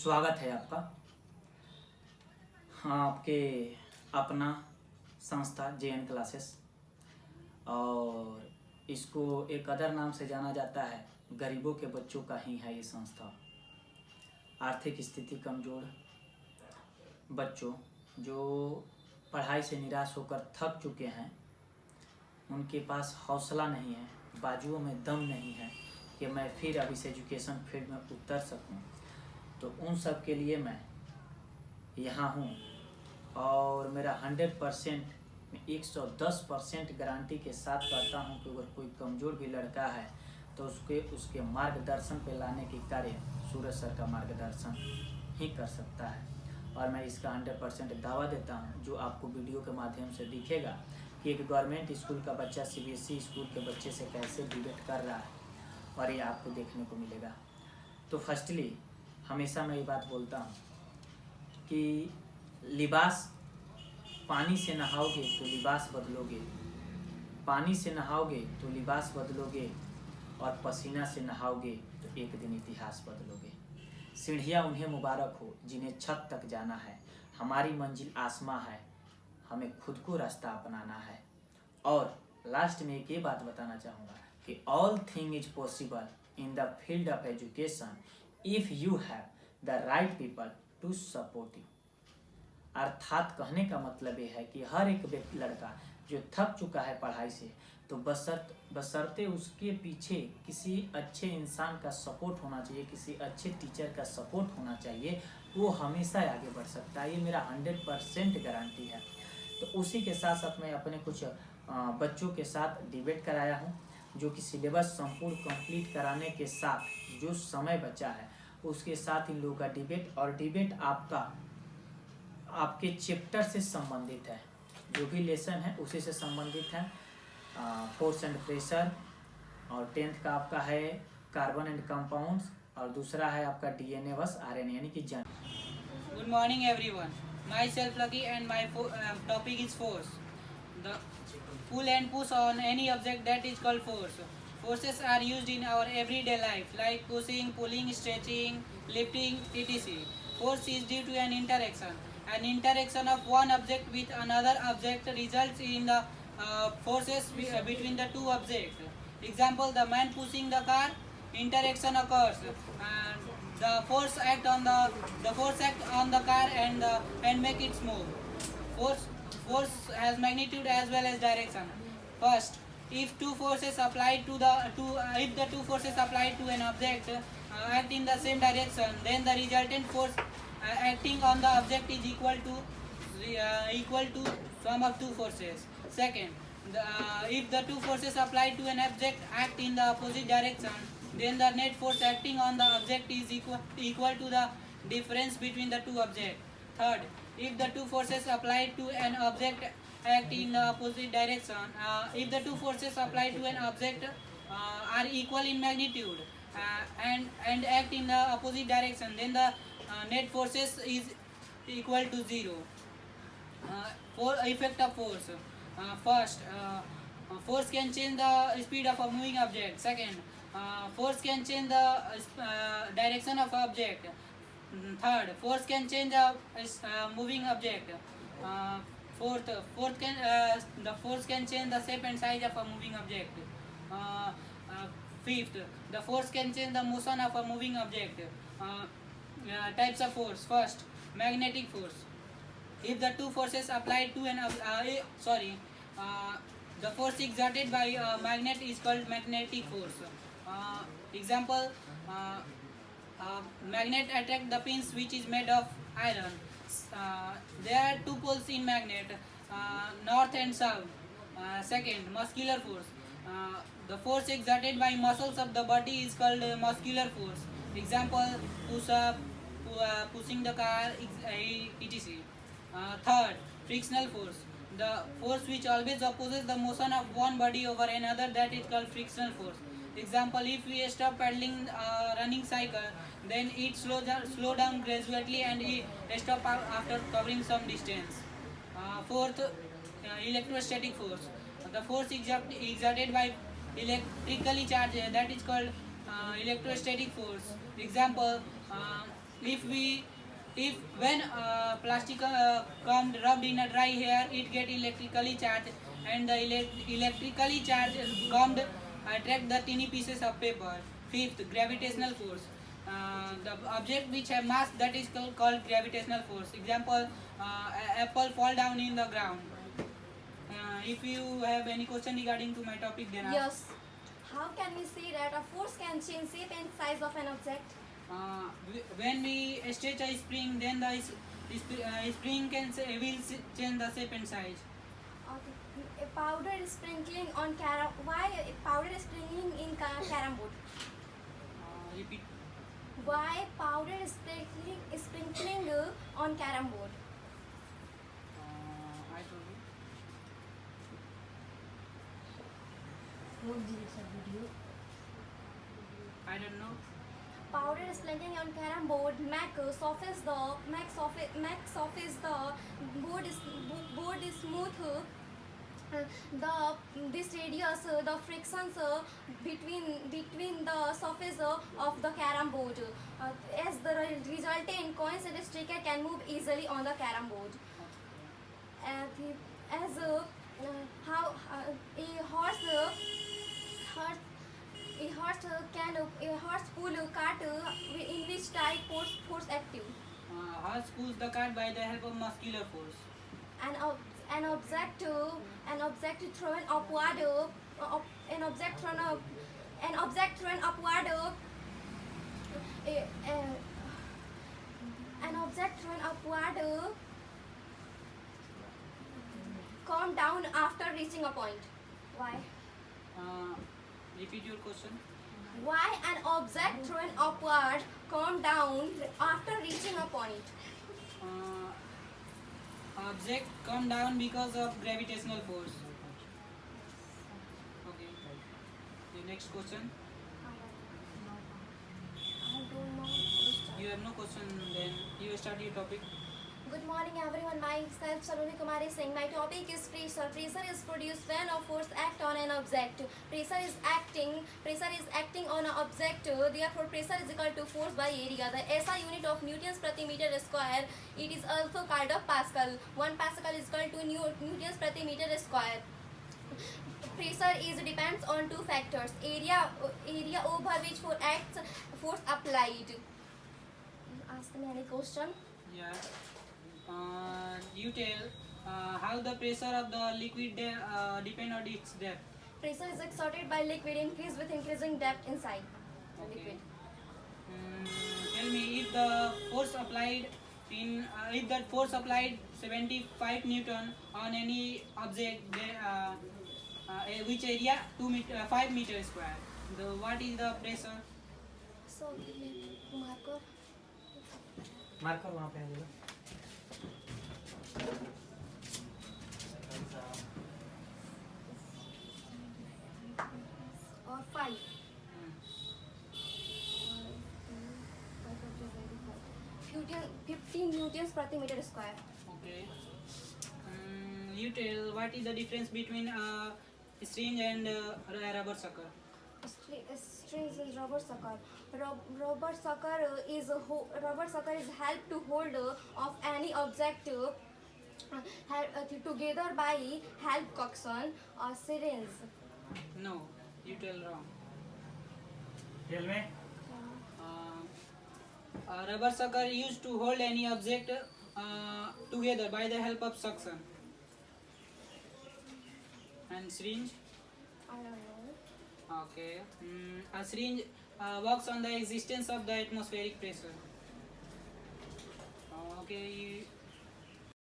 स्वागत है आपका। हाँ, आपके अपना संस्था JN क्लासेस, और इसको एक अदर नाम से जाना जाता है। गरीबों के बच्चों का ही है ये संस्था। आर्थिक स्थिति कमज़ोर बच्चों जो पढ़ाई से निराश होकर थक चुके हैं, उनके पास हौसला नहीं है, बाजुओं में दम नहीं है कि मैं फिर अब इस एजुकेशन फील्ड में उतर सकूं, तो उन सब के लिए मैं यहाँ हूँ। और मेरा 100% 110% गारंटी के साथ कहता हूँ कि अगर कोई कमज़ोर भी लड़का है तो उसके मार्गदर्शन पे लाने की कार्य सूरज सर का मार्गदर्शन ही कर सकता है। और मैं इसका 100% दावा देता हूँ, जो आपको वीडियो के माध्यम से दिखेगा कि एक गवर्नमेंट स्कूल का बच्चा CBSE स्कूल के बच्चे से कैसे डिबेट कर रहा है, और ये आपको देखने को मिलेगा। तो फर्स्टली हमेशा मैं ये बात बोलता हूँ कि लिबास, पानी से नहाओगे तो लिबास बदलोगे, पानी से नहाओगे तो लिबास बदलोगे, और पसीना से नहाओगे तो एक दिन इतिहास बदलोगे। सीढ़ियाँ उन्हें मुबारक हो जिन्हें छत तक जाना है, हमारी मंजिल आसमां है, हमें खुद को रास्ता अपनाना है। और लास्ट में एक ये बात बताना चाहूँगा कि all thing is possible in the field of education if you have the right people to support you. अर्थात कहने का मतलब ये है कि हर एक लड़का जो थक चुका है पढ़ाई से, तो बशर्ते उसके पीछे किसी अच्छे इंसान का सपोर्ट होना चाहिए, किसी अच्छे टीचर का सपोर्ट होना चाहिए, वो हमेशा आगे बढ़ सकता है। ये मेरा 100% गारंटी है। तो उसी के साथ साथ मैं अपने कुछ बच्चों के साथ डिबेट कराया हूँ, जो कि सिलेबस संपूर्ण कंप्लीट कराने के साथ जो समय बचा है उसके साथ इन लोगों का डिबेट, और डिबेट आपके चैप्टर से संबंधित है, जो भी लेसन है उसी से संबंधित है। फोर्स एंड प्रेशर, और 10th का आपका है कार्बन एंड कंपाउंड्स, और दूसरा है आपका DNA वर्स RNA यानी कि जन। Good morning everyone. Myself Lucky and my topic is force. The pull and push on any object that is called force. Forces are used in our everyday life like pushing, pulling, stretching, lifting, etc. Force is due to an interaction. An interaction of one object with another object results in the forces between the two objects. Example: the man pushing the car, interaction occurs, and the force act on the car and make it move. Force has magnitude as well as direction. First, if two forces applied if the two forces applied to an object act in the same direction, then the resultant force acting on the object is equal to sum of two forces. Second, if the two forces applied to an object act in the opposite direction, then the net force acting on the object is equal to the difference between the two objects. Third, if the two forces applied to an object act in the opposite direction, if the two forces applied to an object are equal in magnitude and act in the opposite direction, then the net forces is equal to 0. For effect of force. First, force can change the speed of a moving object. Second, force can change the direction of object. Third, force can change the moving object. Fourth, the force can change the shape and size of a moving object. Fifth, the force can change the motion of a moving object. Types of force. First, magnetic force. If the two forces applied to the force exerted by a magnet is called magnetic force. Example: magnet attract the pins which is made of iron. There are two poles in magnet, north and south. Second, muscular force. The force exerted by muscles of the body is called muscular force. Example: push up, pushing the car, etc. Third, frictional force. The force which always opposes the motion of one body over another, that is called frictional force. Example: if we stop paddling running cycle, then it slow down gradually and it stop after covering some distance. Fourth, electrostatic force. The force exerted by electrically charged, that is called electrostatic force. Example: if when plastic come rubbed in a dry hair, it get electrically charged, and the electrically charged gum attract the tiny pieces of paper. Fifth, gravitational force. The object which have mass, that is called gravitational force. Example, apple fall down in the ground. If you have any question regarding to my topic, then ask. Yes. How can we say that a force can change shape and size of an object? When we stretch a spring, then the spring will change the shape and size. Okay. A powder sprinkling on carom. Why a powder sprinkling in carom board? Repeat. Why powder sprinkling on carom board? I told you. I don't know. Powder sprinkling on carom board make surface the board is smooth. This radius the frictions between the surface of the carom board as the resultant coins and sticker can move easily on the carom board. As how a horse pull cart in which type force active. Horse pulls the cart by the help of muscular force. An object thrown upward an object thrown upward come down after reaching a point. Why? Repeat your question. Why an object thrown upward come down after reaching a point? Object come down because of gravitational force. Okay. The next question. I don't know. You have no question, then you start your topic. Good morning everyone, myself Saloni Kumari Singh. My topic is pressure. Pressure is produced when a force acts on an object. Pressure is acting on an object. Therefore, pressure is equal to force by area. The SI unit of newtons per meter square. It is also called a Pascal. 1 Pascal is equal to newtons per meter square. Pressure depends on two factors: area over which force applied. Ask me any question. Yeah. You tell how the pressure of the liquid depend on its depth. Pressure is exerted by liquid increase with increasing depth inside the Okay. liquid. Tell me if the force applied if that force applied 75 Newton on any object, which area 5 meter square. What is the pressure? So give me marker. Marker वहाँ पे है Or 5. 15 newtons per meter square. Okay. You tell what is the difference between a syringe and a rubber sucker? Strings is rubber sucker. Rubber sucker is help to hold of any object together by help coxswain or syringe. No, you tell wrong. खेल में A rubber sucker used to hold any object together by the help of suction. And syringe? I don't know. Okay. A syringe works on the existence of the atmospheric pressure. Okay.